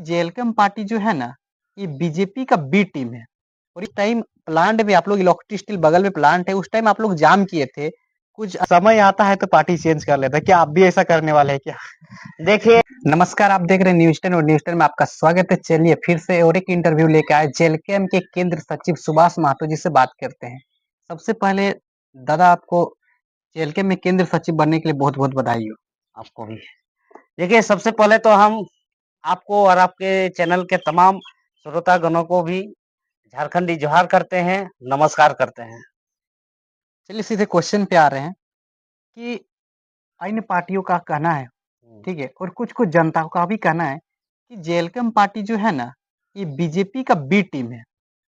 जेएलकेम party जो है ना, ये बीजेपी का बी टीम है। और इस टाइम प्लांट में आप लोग इलेक्ट्रिक स्टील बगल में प्लांट है, उस टाइम आप लोग जाम किए थे। कुछ समय आता है तो पार्टी चेंज कर लेता है, क्या आप भी ऐसा करने वाले हैं क्या? देखिए, नमस्कार, आप देख रहे हैं न्यूज़ 10 और न्यूज़ 10 में आपका स्वागत है। चलिए फिर से और एक इंटरव्यू लेके आए जेएलकेम के केंद्र सचिव सुभाष महतो जी से बात करते हैं। सबसे पहले दादा, आपको जेएलकेम में केंद्र सचिव बनने के लिए बहुत बहुत बधाई हो। आपको भी। देखिए, सबसे पहले तो हम आपको और आपके चैनल के तमाम श्रोतागणों को भी झारखंडी जोहार करते हैं, नमस्कार करते हैं। चलिए सीधे क्वेश्चन पे आ रहे हैं कि अन्य पार्टियों का कहना है, ठीक है, और कुछ कुछ जनता का भी कहना है कि जेएलकेम पार्टी जो है ना, ये बीजेपी का बी टीम है।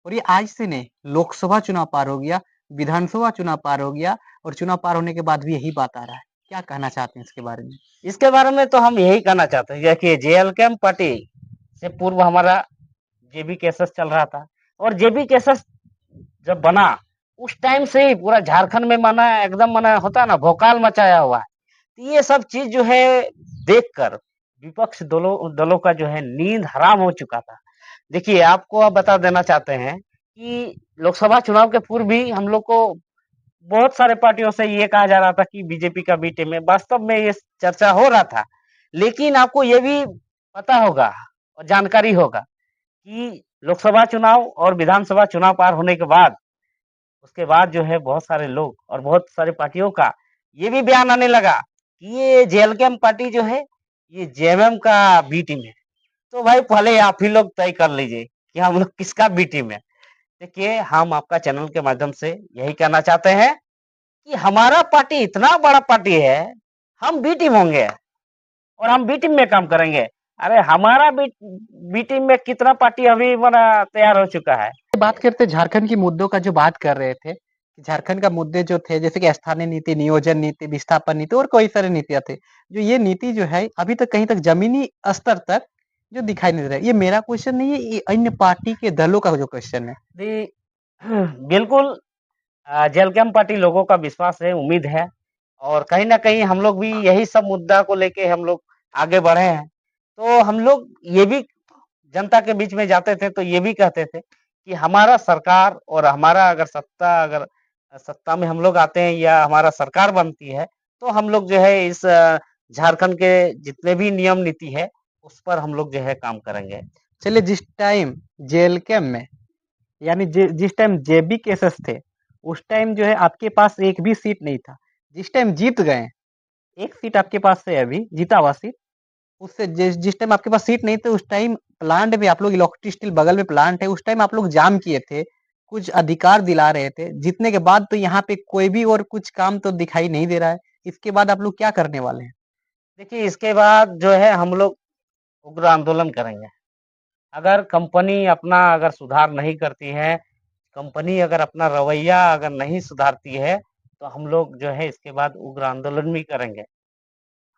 और ये आज से नहीं, लोकसभा चुनाव पार हो गया, विधानसभा चुनाव पार हो गया, और चुनाव पार होने के बाद भी यही बात आ रहा है। क्या कहना चाहते हैं इसके बारे में? इसके बारे में तो हम यही कहना चाहते हैं कि जेएलकेम पार्टी से पूर्व हमारा जेबी केसस चल रहा था, और जेबी केसस जब बना उस टाइम से ही पूरा झारखंड में माना एकदम माना होता है ना, भोकाल मचाया हुआ है। तो ये सब चीज जो है देखकर विपक्ष दलों का जो है नींद हराम हो चुका था। देखिए, आपको अब बता देना चाहते हैं कि लोकसभा चुनाव के पूर्व भी हम लोग को बहुत सारे पार्टियों से ये कहा जा रहा था कि बीजेपी का बी टीम है। वास्तव में ये चर्चा हो रहा था, लेकिन आपको ये भी पता होगा और जानकारी होगा कि लोकसभा चुनाव और विधानसभा चुनाव पार होने के बाद उसके बाद जो है बहुत सारे लोग और बहुत सारी पार्टियों का ये भी बयान आने लगा कि ये जेएलकेम पार्टी जो है ये जेएमएम का बी टीम है। तो भाई पहले आप ही लोग तय कर लीजिए कि हम लोग किसका बी टीम है। देखिए, हम आपका चैनल के माध्यम से यही कहना चाहते हैं कि हमारा पार्टी इतना बड़ा पार्टी है, हम बी टीम होंगे और हम बी टीम में काम करेंगे। अरे हमारा बी टीम में कितना पार्टी अभी बना तैयार हो चुका है। बात करते झारखंड के मुद्दों का, जो बात कर रहे थे कि झारखंड का मुद्दे जो थे, जैसे कि स्थानीय नीति, नियोजन नीति, विस्थापन नीति और कई सारे नीतियां थे, जो ये नीति जो है अभी तक कहीं तक जमीनी स्तर तक जो दिखाई नहीं दे रहा है। ये मेरा क्वेश्चन नहीं है, ये अन्य पार्टी के दलों का जो क्वेश्चन है। बिल्कुल, जेएलकेम पार्टी लोगों का विश्वास है, उम्मीद है, और कहीं ना कहीं हम लोग भी यही सब मुद्दा को लेके हम लोग आगे बढ़े हैं। तो हम लोग ये भी जनता के बीच में जाते थे तो ये भी कहते थे कि हमारा सरकार और हमारा अगर सत्ता में हम लोग आते हैं या हमारा सरकार बनती है, तो हम लोग जो है इस झारखंड के जितने भी नियम नीति है उस पर हम लोग जो है काम करेंगे। चलिए, जिस टाइम जेएलकेम में यानी जिस टाइम जेबी केसेस थे, उस टाइम जो है आपके पास एक भी सीट नहीं था। जिस टाइम जीत गए, एक सीट आपके पास है अभी जीता हुआ सीट, उससे जिस टाइम आपके पास सीट नहीं थे, उस टाइम प्लांट में आप लोग इलेक्ट्रिक स्टील बगल में प्लांट है, उस टाइम आप लोग जाम किए थे, कुछ अधिकार दिला रहे थे। जीतने के बाद तो यहाँ पे कोई भी और कुछ काम तो दिखाई नहीं दे रहा है। इसके बाद आप लोग क्या करने वाले हैं? देखिए, इसके बाद जो है हम लोग उग्र आंदोलन करेंगे। अगर कंपनी अपना अगर सुधार नहीं करती है, कंपनी अगर अपना रवैया अगर नहीं सुधारती है, तो हम लोग जो है इसके बाद उग्र आंदोलन भी करेंगे।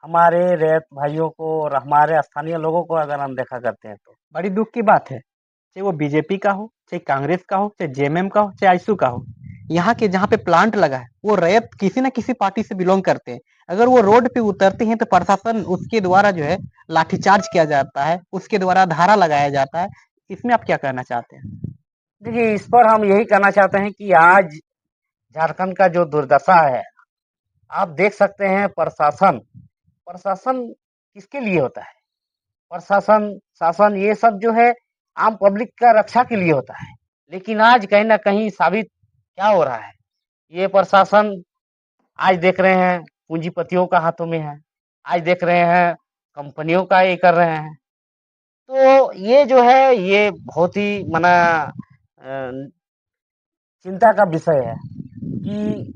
हमारे रैयत भाइयों को और हमारे स्थानीय लोगों को अगर अनदेखा करते हैं तो बड़ी दुख की बात है, चाहे वो बीजेपी का हो, चाहे कांग्रेस का हो, चाहे जेएमएम का हो, चाहे आईसू का हो, यहाँ के जहाँ पे प्लांट लगा है वो रैयत किसी ना किसी पार्टी से बिलोंग करते हैं। अगर वो रोड पे उतरते हैं तो प्रशासन उसके द्वारा जो है लाठीचार्ज किया जाता है, उसके द्वारा धारा लगाया जाता है। इसमें आप क्या कहना चाहते हैं? देखिए, इस पर हम यही कहना चाहते हैं कि आज झारखंड का जो दुर्दशा है, आप देख सकते हैं। प्रशासन प्रशासन किसके लिए होता है? प्रशासन शासन ये सब जो है आम पब्लिक का रक्षा के लिए होता है। लेकिन आज कहीं ना कहीं साबित क्या हो रहा है, ये प्रशासन आज देख रहे हैं पूंजीपतियों का हाथों में है, आज देख रहे हैं कंपनियों का ये कर रहे हैं। तो ये जो है ये बहुत ही मना चिंता का विषय है कि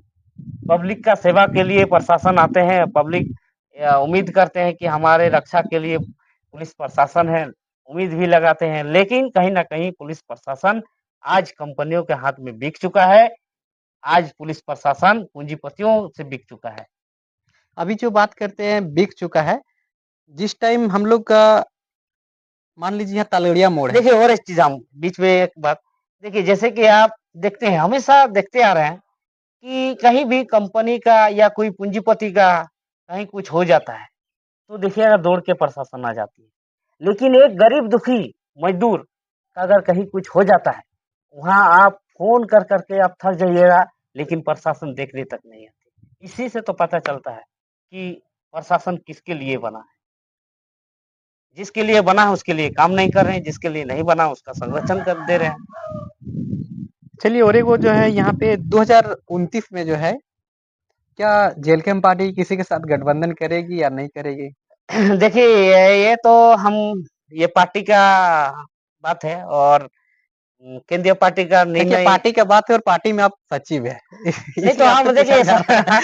पब्लिक का सेवा के लिए प्रशासन आते हैं। पब्लिक उम्मीद करते हैं कि हमारे रक्षा के लिए पुलिस प्रशासन है, उम्मीद भी लगाते हैं। लेकिन कहीं ना कहीं पुलिस प्रशासन आज कंपनियों के हाथ में बिक चुका है। आज पुलिस प्रशासन पूंजीपतियों से बिक चुका है। अभी जो बात करते हैं बिक चुका है, जिस टाइम हम लोग का मान लीजिए यहाँ तलगड़िया मोड़ है। देखिए, और एक चीज हम बीच में एक बात, देखिए जैसे कि आप देखते हैं, हमेशा देखते आ रहे हैं कि कहीं भी कंपनी का या कोई पूंजीपति का कहीं कुछ हो जाता है तो देखिएगा दौड़ के प्रशासन आ जाती है। लेकिन एक गरीब दुखी मजदूर का अगर कहीं कुछ हो जाता है, वहां आप फोन कर करके आप थक जाइएगा, लेकिन प्रशासन देखने तक नहीं आती। इसी से तो पता चलता है कि प्रशासन किसके लिए बना है। जिसके लिए बना है उसके लिए काम नहीं कर रहे हैं, जिसके लिए नहीं बना उसका संरक्षण कर दे रहे हैं। चलिए, और एक वो जो है यहाँ पे 2029 में जो है, क्या जेल कैंप पार्टी किसी के साथ गठबंधन करेगी या नहीं करेगी? देखिए ये तो हम ये पार्टी का बात है और केंद्रीय पार्टी का देखिए, निर्णय। पार्टी का बात है और पार्टी में आप सचिव है नहीं तो इसलिए आपसे हम पूछा देखिए जा रहा है।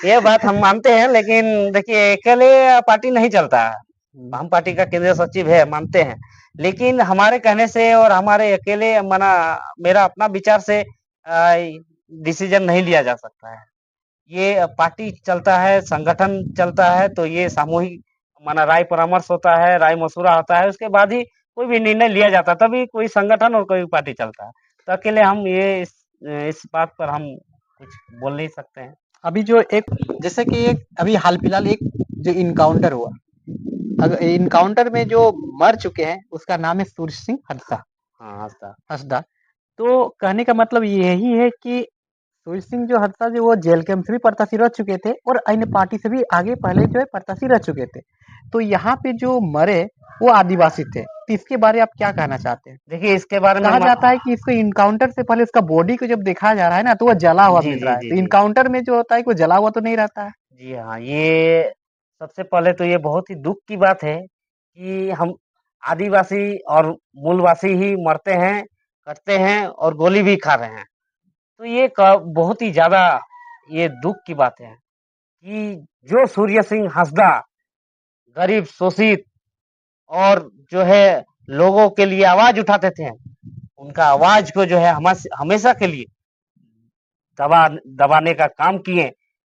ये बात हम मानते हैं, लेकिन देखिए अकेले पार्टी नहीं चलता है। हम पार्टी का केंद्रीय सचिव है मानते हैं, लेकिन हमारे कहने से और हमारे अकेले मना मेरा अपना विचार से डिसीजन नहीं लिया जा सकता है। ये पार्टी चलता है, संगठन चलता है, तो ये सामूहिक माना राय परामर्श होता है, राय मशुरा होता है, उसके बाद ही कोई भी निर्णय लिया जाता है, तभी कोई संगठन और कोई पार्टी चलता है। तो अकेले हम ये इस बात पर हम कुछ बोल नहीं सकते हैं। अभी जो एक, जैसे कि एक अभी हाल फिलहाल एक जो इनकाउंटर हुआ, अगर इनकाउंटर में जो मर चुके हैं उसका नाम है सूर्य सिंह हंसदा। हाँ हंसदा। हंसदा। तो कहने का मतलब यही है कि सूर्य सिंह जो हंसदा जो वो जेल कैंप से भी प्रत्याशी रह चुके थे और अन्य पार्टी से भी आगे पहले जो है प्रत्याशी रह चुके थे। तो यहाँ पे जो मरे वो आदिवासी थे, तो इसके बारे में आप क्या कहना चाहते हैं? देखिए इसके बारे में कहा जाता है कि इसको इनकाउंटर से पहले उसका बॉडी को जब देखा जा रहा है ना, तो वो जला हुआ जी मिल जी रहा है। जी तो जी इनकाउंटर में जो होता है वो जला हुआ तो नहीं रहता है। जी हाँ, ये सबसे पहले तो ये बहुत ही दुख की बात है कि हम आदिवासी और मूलवासी ही मरते हैं, कटते हैं और गोली भी खा रहे हैं। तो ये बहुत ही ज्यादा ये दुख की बात है कि जो सूर्य सिंह हंसदा गरीब शोषित और जो है लोगों के लिए आवाज उठाते थे, उनका आवाज को जो है हमेशा के लिए दबाने का काम किए,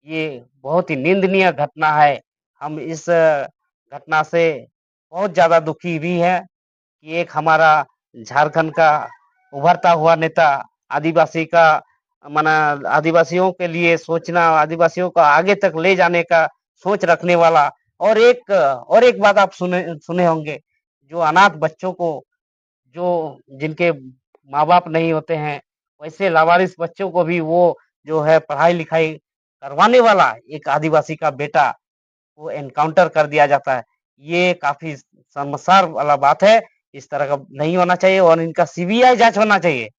ये बहुत ही निंदनीय घटना है। हम इस घटना से बहुत ज्यादा दुखी भी है कि एक हमारा झारखंड का उभरता हुआ नेता, आदिवासी का माना आदिवासियों के लिए सोचना, आदिवासियों को आगे तक ले जाने का सोच रखने वाला, और एक बात आप सुने सुने होंगे, जो अनाथ बच्चों को, जो जिनके माँ बाप नहीं होते हैं, वैसे लावारिस बच्चों को भी वो जो है पढ़ाई लिखाई करवाने वाला एक आदिवासी का बेटा वो एनकाउंटर कर दिया जाता है। ये काफी शर्मसार वाला बात है। इस तरह का नहीं होना चाहिए और इनका सीबीआई जांच होना चाहिए।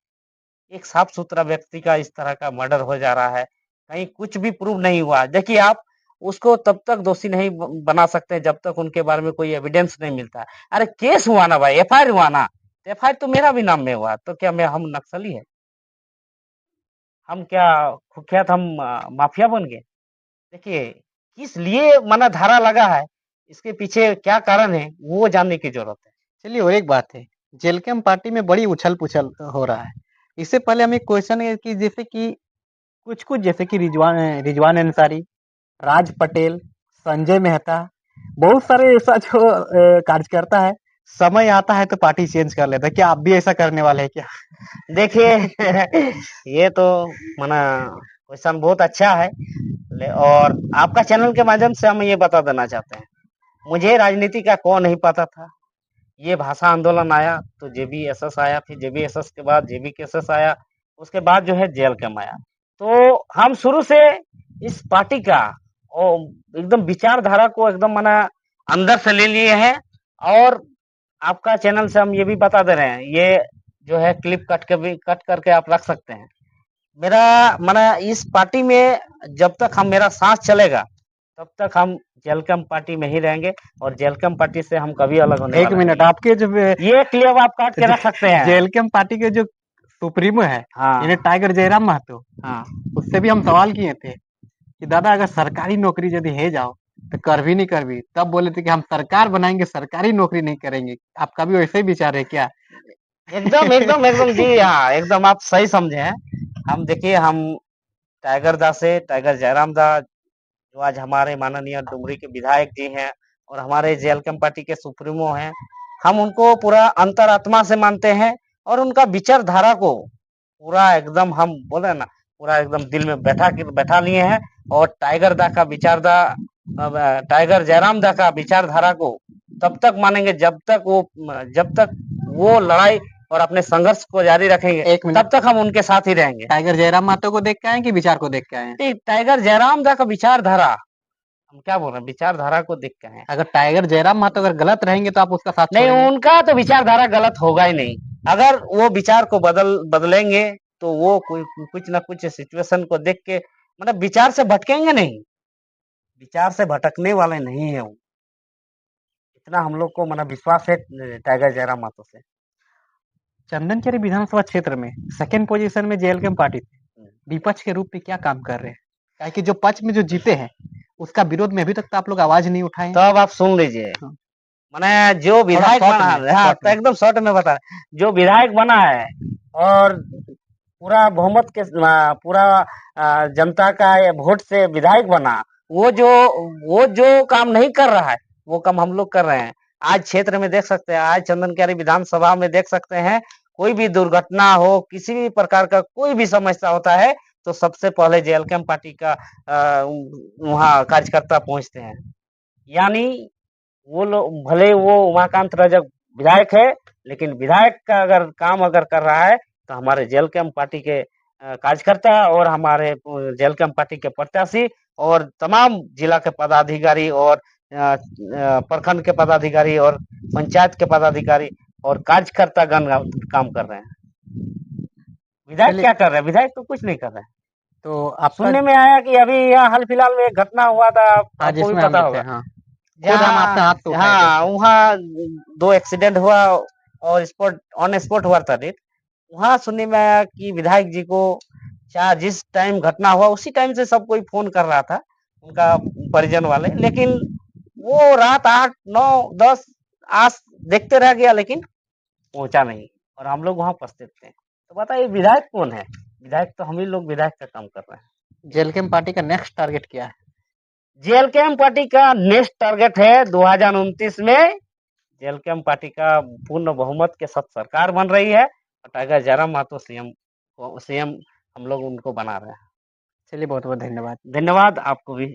एक साफ सुथरा व्यक्ति का इस तरह का मर्डर हो जा रहा है, कहीं कुछ भी प्रूव नहीं हुआ। देखिए आप उसको तब तक दोषी नहीं बना सकते जब तक उनके बारे में कोई एविडेंस नहीं मिलता है। अरे केस हुआ ना भाई, एफआईआर हुआ ना, एफआईआर तो मेरा भी नाम में हुआ, तो क्या मैं हम नक्सली है? हम क्या कुख्यात हम माफिया बन गए? देखिए किस लिए मना धारा लगा है, इसके पीछे क्या कारण है, वो जानने की जरूरत है। चलिए, और एक बात है, जेल कैंप पार्टी में बड़ी उछल पुछल हो रहा है। इससे पहले हम एक क्वेश्चन है कि जैसे कि कुछ कुछ जैसे कि रिजवान रिजवान अंसारी, राज पटेल, संजय मेहता, बहुत सारे ऐसा जो कार्यकर्ता है, समय आता है तो पार्टी चेंज कर लेता है। क्या आप भी ऐसा करने वाले हैं क्या? देखिए ये तो मना क्वेश्चन बहुत अच्छा है, और आपका चैनल के माध्यम से हम ये बता देना चाहते हैं, मुझे राजनीति का कौन नहीं पता था। ये भाषा आंदोलन आया तो जेबीएसएस आया, फिर जेबीएसएस के बाद जेबीकेएसएस आया, उसके बाद जो है जेल कैम्प आया। तो हम शुरू से इस पार्टी का और एकदम विचारधारा को एकदम मना अंदर से ले लिए हैं, और आपका चैनल से हम ये भी बता दे रहे हैं, ये जो है क्लिप कट करके आप रख सकते हैं। मेरा माना इस पार्टी में जब तक हम मेरा सांस चलेगा तब तक हम जेल कैम्प पार्टी में ही रहेंगे, और जेल कैम्प पार्टी से हम कभी अलग होने एक वाला मिनट, नहीं आपके जो है। ये क्लिप आप काट के रख सकते हैं। जेल कैंप पार्टी के जो सुप्रीमो है, यानी हाँ टाइगर जयराम महतो, हाँ उससे भी हम सवाल किए थे कि दादा अगर सरकारी नौकरी यदि है जाओ तो कर भी नहीं कर भी, तब बोले थे कि हम सरकार बनाएंगे, सरकारी नौकरी नहीं करेंगे। आपका भी वैसे ही विचार है क्या? एकदम एकदम एकदम जी हाँ, एकदम आप सही समझे हैं। हम देखिए हम टाइगर दा से, टाइगर जयराम दा जो आज हमारे माननीय डुमरी के विधायक जी हैं और हमारे जेल कैंप पार्टी के सुप्रीमो हैं, हम उनको पूरा अंतरात्मा से मानते हैं, और उनका विचारधारा को पूरा एकदम हम बोले ना, पूरा एकदम दिल में बैठा लिए हैं। और टाइगर जयराम दा का विचारधारा को तब तक मानेंगे जब तक वो लड़ाई और अपने संघर्ष को जारी रखेंगे, एक मिनट, तब तक हम उनके साथ ही रहेंगे। टाइगर जयराम महतो को देख के आए कि विचार को देख के आए हैं? नहीं, टाइगर जयराम दा का विचारधारा, हम क्या बोल रहे हैं, विचारधारा को देख के हैं। अगर टाइगर जयराम महतो अगर गलत रहेंगे तो आप उसका साथ नहीं, छोड़ेंगे? उनका तो विचारधारा गलत होगा ही नहीं। अगर वो विचार को बदलेंगे तो वो कुछ ना कुछ सिचुएशन को देख के मतलब विचार से भटकेंगे नहीं, विचार से भटकने वाले नहीं है वो। इतना हम लोग को मतलब विश्वास है टाइगर जयराम महतो से। चंदनचरी विधानसभा क्षेत्र में सेकंड पोजीशन में जेएलकेएम पार्टी थी, विपक्ष के रूप में क्या काम कर रहे हैं? क्या कि जो पक्ष में जो जीते हैं उसका विरोध में अभी तक तो आप लोग आवाज नहीं उठाए तो अब आप सुन लीजिए, हाँ। मैंने जो विधायक short बना में, है, हाँ, short तो में। एकदम शॉर्ट में बता, जो विधायक बना है और पूरा बहुमत के पूरा जनता का ये वोट से विधायक बना, वो जो काम नहीं कर रहा है वो काम हम लोग कर रहे हैं। आज क्षेत्र में देख सकते हैं, आज चंदनकारी विधानसभा में देख सकते हैं, कोई भी दुर्घटना हो, किसी भी प्रकार का कोई भी समस्या होता है तो सबसे पहले जेएलकेएम पार्टी का वहाँ कार्यकर्ता पहुंचते हैं। यानी वो लोग भले वो उमाकांत रजक विधायक है, लेकिन विधायक का अगर काम अगर कर रहा है तो हमारे जेएलकेएम पार्टी के कार्यकर्ता और हमारे जेएलकेएम पार्टी के प्रत्याशी और तमाम जिला के पदाधिकारी और प्रखंड के पदाधिकारी और पंचायत के पदाधिकारी और कार्यकर्ता गण काम कर रहे हैं। विधायक क्या कर रहे हैं? विधायक तो कुछ नहीं कर रहे हैं। तो आपका सुनने में आया कि अभी यहाँ हाल फिलहाल में एक घटना हुआ था, हाँ, आपको भी जिसमें हम पता लोग थे, होगा, हाँ। खुद हम अपने हाथ से उठाए थे हाँ, उसको। वहाँ 2 एक्सीडेंट हुआ और ऑन स्पॉट हुआ था डेथ। वहाँ सुनने में आया कि विधायक जी को जिस टाइम घटना हुआ उसी टाइम से सब कोई फोन कर रहा था, उनका परिजन वाले, लेकिन वो रात 8, 9, 10 आज देखते रह गया लेकिन पहुंचा नहीं और हम लोग वहाँ उपस्थित थे। तो बताइए विधायक कौन है? विधायक तो हम ही लोग विधायक का काम कर रहे हैं। जेएलकेएम पार्टी का नेक्स्ट टारगेट क्या है? जेएलकेएम पार्टी का नेक्स्ट टारगेट है 2029 में जेएलकेएम पार्टी का पूर्ण बहुमत के साथ सरकार बन रही है और टाइगर जयराम महतो सीएम हम लोग उनको बना रहे हैं। चलिए, बहुत बहुत धन्यवाद। धन्यवाद आपको भी।